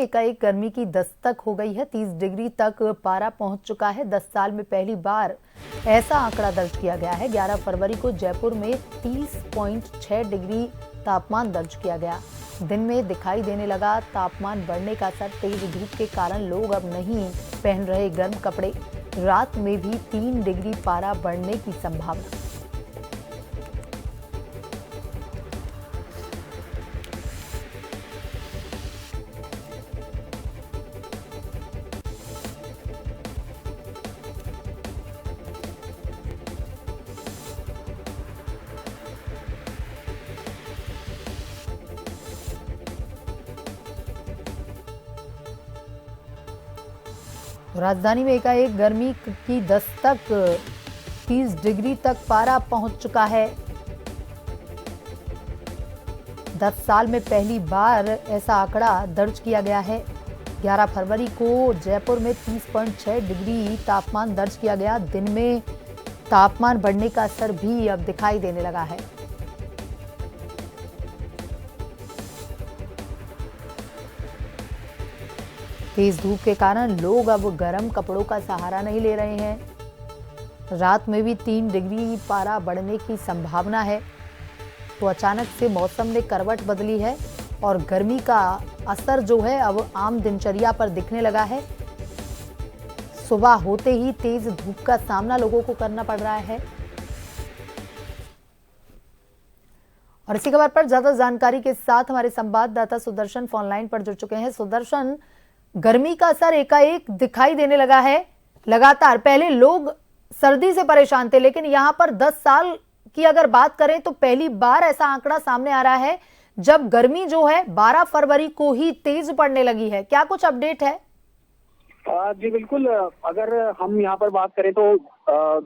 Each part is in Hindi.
एकाएक गर्मी की दस्तक हो गई है। 30 डिग्री तक पारा पहुंच चुका है। 10 साल में पहली बार ऐसा आंकड़ा दर्ज किया गया है। 11 फरवरी को जयपुर में 30.6 डिग्री तापमान दर्ज किया गया। दिन में दिखाई देने लगा तापमान बढ़ने का असर। तेज धूप के कारण लोग अब नहीं पहन रहे गर्म कपड़े। रात में भी 3 डिग्री पारा बढ़ने की संभावना। राजधानी में एकाएक गर्मी की दस्तक। 30 डिग्री तक पारा पहुंच चुका है। 10 साल में पहली बार ऐसा आंकड़ा दर्ज किया गया है। 11 फरवरी को जयपुर में 30.6 डिग्री तापमान दर्ज किया गया। दिन में तापमान बढ़ने का असर भी अब दिखाई देने लगा है। तेज धूप के कारण लोग अब गर्म कपड़ों का सहारा नहीं ले रहे हैं। रात में भी 3 डिग्री पारा बढ़ने की संभावना है। तो अचानक से मौसम ने करवट बदली है और गर्मी का असर जो है अब आम दिनचर्या पर दिखने लगा है। सुबह होते ही तेज धूप का सामना लोगों को करना पड़ रहा है। और इसी खबर पर ज्यादा जानकारी के साथ हमारे संवाददाता सुदर्शन फोन लाइन पर जुड़ चुके हैं। सुदर्शन, गर्मी का असर एकाएक दिखाई देने लगा है। लगातार पहले लोग सर्दी से परेशान थे, लेकिन यहां पर 10 साल की अगर बात करें तो पहली बार ऐसा आंकड़ा सामने आ रहा है जब गर्मी जो है 12 फरवरी को ही तेज पड़ने लगी है। क्या कुछ अपडेट है? जी बिल्कुल। अगर हम यहाँ पर बात करें तो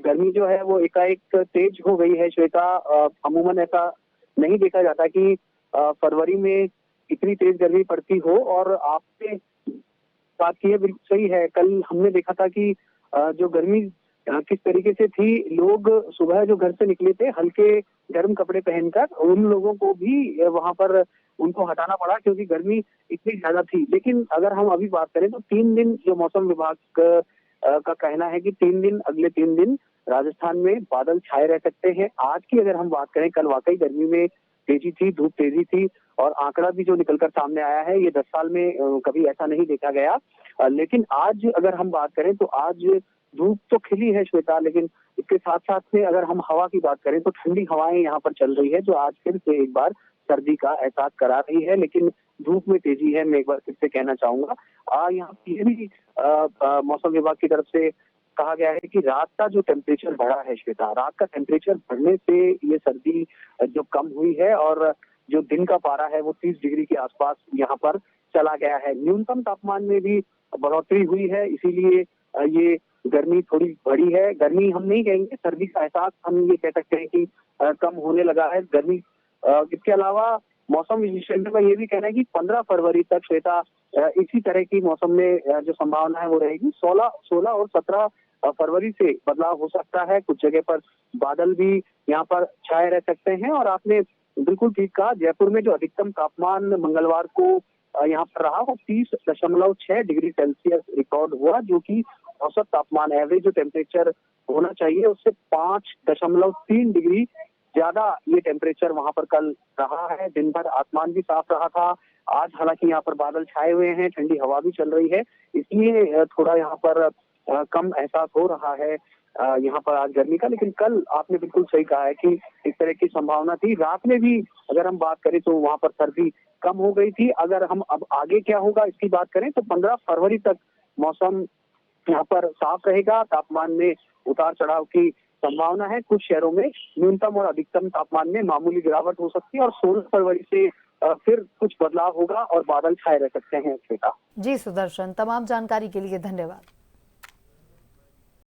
गर्मी जो है वो एकाएक तेज हो गई है श्वेता। अमूमन ऐसा नहीं देखा जाता कि फरवरी में इतनी तेज गर्मी पड़ती हो। और आपने बात की है, बिल्कुल सही है। कल हमने देखा था कि जो गर्मी किस तरीके से थी। लोग सुबह जो घर से निकले थे हल्के गर्म कपड़े पहनकर, उन लोगों को भी वहां पर उनको हटाना पड़ा क्योंकि गर्मी इतनी ज्यादा थी। लेकिन अगर हम अभी बात करें तो 3 दिन जो मौसम विभाग का कहना है कि 3 दिन, अगले 3 दिन राजस्थान में बादल छाए रह सकते हैं। आज की अगर हम बात करें, कल वाकई गर्मी में तेजी थी, धूप तेजी थी और आंकड़ा भी जो निकलकर सामने आया है ये 10 साल में कभी ऐसा नहीं देखा गया। लेकिन आज अगर हम बात करें तो आज धूप तो खिली है श्वेता, लेकिन इसके साथ साथ में अगर हम हवा की बात करें तो ठंडी हवाएं यहाँ पर चल रही है जो आज फिर से एक बार सर्दी का एहसास करा रही है। लेकिन धूप में तेजी है, मैं एक बार फिर से कहना चाहूंगा। यहाँ ये भी मौसम विभाग की तरफ से कहा गया है कि रात का जो टेम्परेचर बढ़ा है श्वेता, रात का टेम्परेचर बढ़ने से ये सर्दी जो कम हुई है और जो दिन का पारा है वो 30 डिग्री के आसपास यहाँ पर चला गया है। न्यूनतम तापमान में भी बढ़ोतरी हुई है, इसीलिए ये गर्मी थोड़ी बढ़ी है। गर्मी हम नहीं कहेंगे, सर्दी का एहसास हम ये कह सकते हैं कि कम होने लगा है गर्मी। इसके अलावा मौसम विशेषज्ञों का ये भी कहना है कि 15 फरवरी तक श्वेता इसी तरह की मौसम में जो संभावना है वो रहेगी। 16 और 17 फरवरी से बदलाव हो सकता है। कुछ जगह पर बादल भी यहाँ पर छाए रह सकते हैं। और आपने बिल्कुल ठीक कहा, जयपुर में जो अधिकतम तापमान मंगलवार को यहाँ पर रहा वो 30.6 डिग्री सेल्सियस रिकॉर्ड हुआ, जो कि औसत तापमान, एवरेज जो टेम्परेचर होना चाहिए उससे 5.3 डिग्री ज्यादा ये टेम्परेचर वहां पर कल रहा है। दिन भर आसमान भी साफ रहा था। आज हालांकि यहाँ पर बादल छाए हुए हैं, ठंडी हवा भी चल रही है, इसलिए थोड़ा यहाँ पर कम एहसास हो रहा है यहाँ पर आज गर्मी का। लेकिन कल आपने बिल्कुल सही कहा है कि इस तरह की संभावना थी। रात में भी अगर हम बात करें तो वहां पर सर्दी कम हो गई थी। अगर हम अब आगे क्या होगा इसकी बात करें तो 15 फरवरी तक मौसम यहाँ पर साफ रहेगा। तापमान में उतार चढ़ाव की संभावना है। कुछ शहरों में न्यूनतम और अधिकतम तापमान में मामूली गिरावट हो सकती है और 16 फरवरी से फिर कुछ बदलाव होगा और बादल छाए रह सकते हैं। जी सुदर्शन, तमाम जानकारी के लिए धन्यवाद।